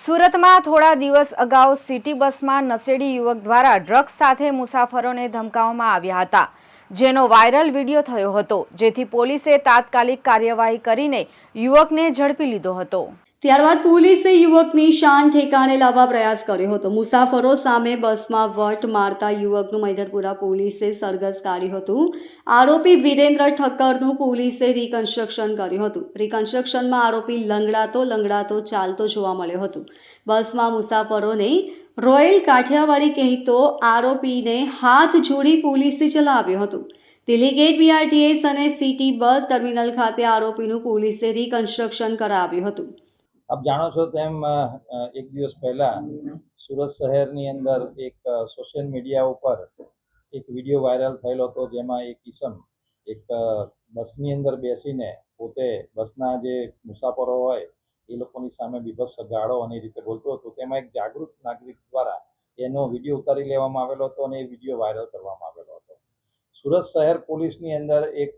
સુરતમાં થોડા દિવસ અગાઉ સિટી બસમાં નશેડી યુવક દ્વારા ડ્રગ્સ સાથે મુસાફરોને ધમકાવવામાં આવ્યા હતા, જેનો વાયરલ વિડીયો થયો હતો, જેથી પોલીસે તાત્કાલિક કાર્યવાહી કરીને યુવકને ઝડપી લીધો હતો। ત્યારબાદ પોલીસે યુવકની શાન ઠેકાણે લાવવા પ્રયાસ કર્યો હતો। મુસાફરો સામે બસમાં વટ મારતા યુવકનું મૈદરપુરા પોલીસે સરઘસ કાઢ્યું હતું। આરોપી વિરેન્દ્ર ઠક્કરનું પોલીસે રિકન્સ્ટ્રક્શન કર્યું હતું। રિકન્સ્ટ્રક્શનમાં આરોપી લંગડાતો ચાલતો જોવા મળ્યો હતો। બસમાં મુસાફરોને રોયલ કાઠિયાવાડી કહેતો આરોપીને હાથ જોડી પોલીસે ચલાવ્યો હતો। દિલ્હી ગેટ બીઆરટીએસ અને સિટી બસ ટર્મિનલ ખાતે આરોપીનું પોલીસે રિકન્સ્ટ્રક્શન કરાવ્યું હતું। આપ જાણો છો તેમ એક દિવસ પહેલા સુરત શહેરની અંદર એક સોશિયલ મીડિયા ઉપર એક વિડીયો વાયરલ થયેલો હતો, જેમાં એક કિસમ એક બસની અંદર બેસીને પોતે બસના જે મુસાફરો હોય એ લોકોની સામે બીભત્સ ગાળો અને એ રીતે બોલતો હતો। તેમાં એક જાગૃત નાગરિક દ્વારા એનો વિડીયો ઉતારી લેવામાં આવેલો હતો અને એ વિડીયો વાયરલ કરવામાં આવેલો હતો। સુરત શહેર પોલીસની અંદર એક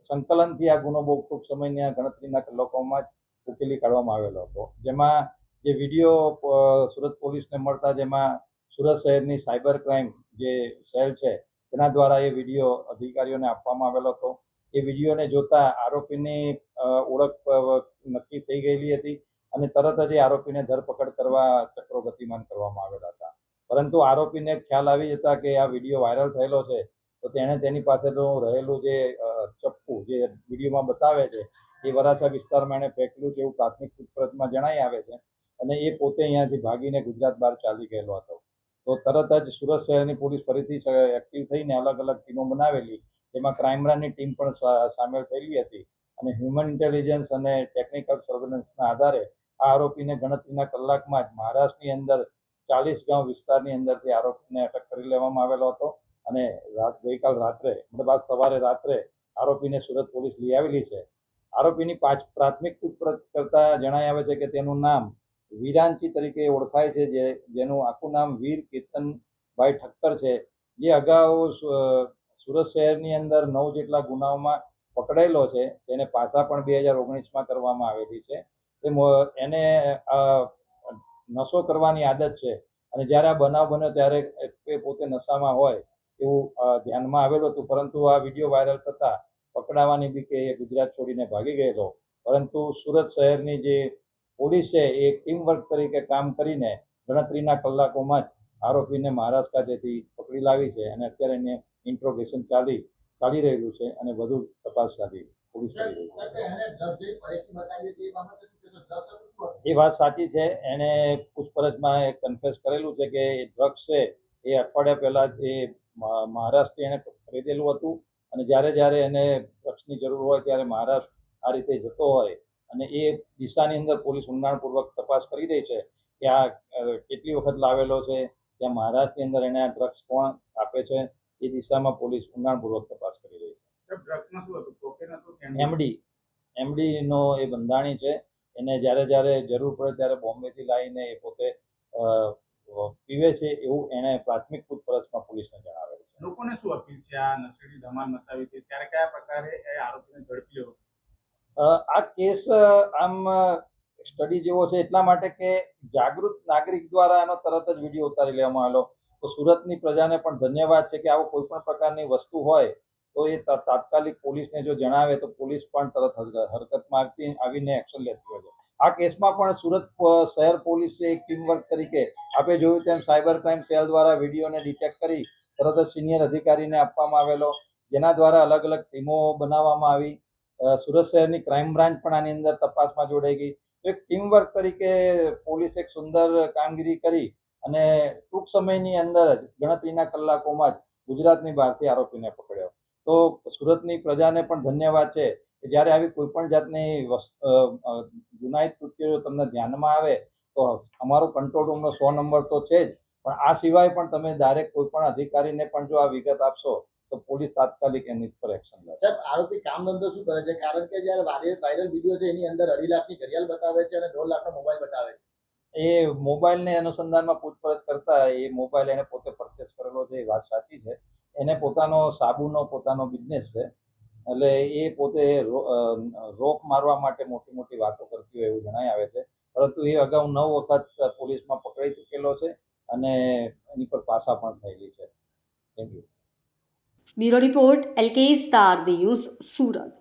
સંકલનથી આ ગુનો બહુ ટૂંક સમયના ગણતરીના કલાકોમાં જ ઉકેલી કાઢવામાં આવેલો હતો, જેમાં જે વિડીયો સુરત પોલીસને મળતા, જેમાં સુરત શહેરની સાયબર ક્રાઇમ જે સેલ છે તેના દ્વારા એ વિડીયો અધિકારીઓને આપવામાં આવેલો હતો। એ વિડીયોને જોતા આરોપીની ઓળખ નક્કી થઈ ગયેલી હતી અને તરત જ એ આરોપીને ધરપકડ કરવા ચક્રો ગતિમાન કરવામાં આવેલા હતા। પરંતુ આરોપીને ખ્યાલ આવી જતા કે આ વિડીયો વાયરલ થયેલો છે, તો તેણે તેની પાસેનું રહેલું જે ચપ્પુ જે વિડીયોમાં બતાવે છે એ વરાછા વિસ્તારમાં એણે ફેંકલું છે એવું પ્રાથમિક પૂછપરછમાં જણાઈ આવે છે અને એ પોતે અહીંયાથી ભાગીને ગુજરાત બહાર ચાલી ગયેલો હતો। તો તરત જ સુરત શહેરની પોલીસ ફરીથી એક્ટિવ થઈને અલગ અલગ ટીમો બનાવેલી, જેમાં ક્રાઇમ બ્રાન્ચની ટીમ પણ સામેલ થયેલી હતી અને હ્યુમન ઇન્ટેલિજન્સ અને ટેકનિકલ સર્વેલન્સના આધારે આ આરોપીને ગણતરીના કલાકમાં જ મહારાષ્ટ્રની અંદર 40 ગાંવ વિસ્તારની અંદરથી આરોપીને અટક કરી લેવામાં આવેલો હતો અને ગઈકાલ રાત્રે મતલબ સવારે રાત્રે આરોપીને સુરત પોલીસ લઈ આવેલી છે। આરોપીની પ્રાથમિક પૂછપરછ કરતા જણાઈ આવે છે કે તેનું નામ વીરાંચી તરીકે ઓળખાય છે, જેનું આખું નામ વીર કેતનભાઈ ઠક્કર છે, જે અગાઉ સુરત શહેરની અંદર 9 જેટલા ગુનાઓમાં પકડાયેલો છે। તેને પાછા પણ 2019માં કરવામાં આવેલી છે। એને નશો કરવાની આદત છે અને જ્યારે આ બનાવ બન્યો ત્યારે એ પોતે નશામાં હોય એવું ધ્યાનમાં આવેલું હતું, પરંતુ આ વિડીયો વાયરલ થતાં પકડાવાની બીકે એ ગુજરાત છોડીને ભાગી ગયેલો। પરંતુ સુરત શહેરની જે પોલીસ છે એ ટીમ વર્ક તરીકે કામ કરીને ગણતરીના કલાકોમાં જ આરોપીને મહારાષ્ટ્ર ખાતેથી પકડી લાવી છે અને અત્યારે એને ઇન્ટ્રોગેશન ચાલી રહેલું છે અને વધુ તપાસ પોલીસ કરી રહી છે। એ વાત સાચી છે, એને પૂછપરછમાં કન્ફેસ કરેલું છે કે એ ડ્રગ્સ છે એ અઠવાડિયા પહેલા એ મહારાષ્ટ્રથી એને ખરીદેલું હતું અને જ્યારે એને ડ્રગ્સની જરૂર હોય ત્યારે મહારાષ્ટ્ર આ રીતે જતો હોય અને એ દિશાની અંદર પોલીસ ઊંડાણપૂર્વક તપાસ કરી રહી છે કે આ કેટલી વખત લાવેલો છે, ત્યાં મહારાષ્ટ્રની અંદર એને આ ડ્રગ્સ કોણ આપે છે, એ દિશામાં પોલીસ ઊંડાણપૂર્વક તપાસ કરી રહી છે। એમડીનો એ બંધાણી છે, એને જ્યારે જરૂર પડે ત્યારે બોમ્બેથી લાવીને એ પોતે પીવે છે એવું એને પ્રાથમિક પૂછપરછમાં પોલીસને જણાવેલ છે। લોકોને શું અપીલ છે આ નશેડી ધમાલ મચાવી હતી ત્યારે કયા પ્રકારે એ આરોપીને ઝડપી લેવો? આ કેસ આમ સ્ટડી જેવો છે એટલા માટે કે જાગૃત નાગરિક દ્વારા એનો તરત જ વિડીયો ઉતારી લેવામાં આવેલો। તો સુરતની પ્રજાને પણ ધન્યવાદ છે કે આવો કોઈ પણ પ્રકારની વસ્તુ હોય તો એ તાત્કાલિક પોલીસને જો જણાવે તો પોલીસ પણ તરત હરકતમાં આવીને એક્શન લેતી હોય છે। આ કેસમાં પણ સુરત શહેર પોલીસે એક ટીમવર્ક તરીકે આપણે જોયું તેમ સાયબર ક્રાઇમ સેલ દ્વારા વિડીયોને ડિટેક્ટ કરી તરત જ સિનિયર અધિકારીને આપવામાં આવેલો, જેના દ્વારા અલગ અલગ ટીમો બનાવવામાં આવી। સુરત શહેરની ક્રાઇમ બ્રાન્ચ પણ આની અંદર તપાસમાં જોડાઈ ગઈ। તો એક ટીમવર્ક તરીકે પોલીસ એક સુંદર કામગીરી કરી અને ટૂંક સમયની અંદર જ ગણતરીના કલાકોમાં જ ગુજરાતની બહારથી આરોપીને પકડ્યો। તો સુરતની પ્રજાને પણ ધન્યવાદ છે કે જ્યારે આવી કોઈ પણ જાતની ગુનાહિત કૃત્યો તમને ધ્યાનમાં આવે તો અમારો કંટ્રોલ રૂમનો 100 નંબર તો છે જ, પણ આ સિવાય પણ તમે ડાયરેક્ટ કોઈ પણ અધિકારીને પણ જો આ વિગત આપશો તો પોલીસ તાત્કાલિક એની પર એક્શન લેશે। સાહેબ, આરોપી કામ ધંધો શું કરે છે? કારણ કે જ્યારે વાયરલ વિડીયો છે એની અંદર 2.5 લાખની ઘડિયાળ બતાવે છે અને 1.5 લાખનો મોબાઈલ બતાવે છે। એ મોબાઈલને અનુસંધાનમાં પૂછપરછ કરતા એ મોબાઈલ એને પોતે પરચેસ કરેલો છે, એ વાત સાચી છે। એને પોતાનો સાબુનો પોતાનો બિઝનેસ છે, એટલે એ પોતે રોક મારવા માટે મોટી મોટી વાતો કરતી હોય એવું જણાઈ આવે છે। પરંતુ એ અગાઉ 9 વખત પોલીસમાં પકડાઈ ચૂકેલો છે અને એની પર પાસા પણ થયેલી છે. Thank you. Bureau report LK star news Surat.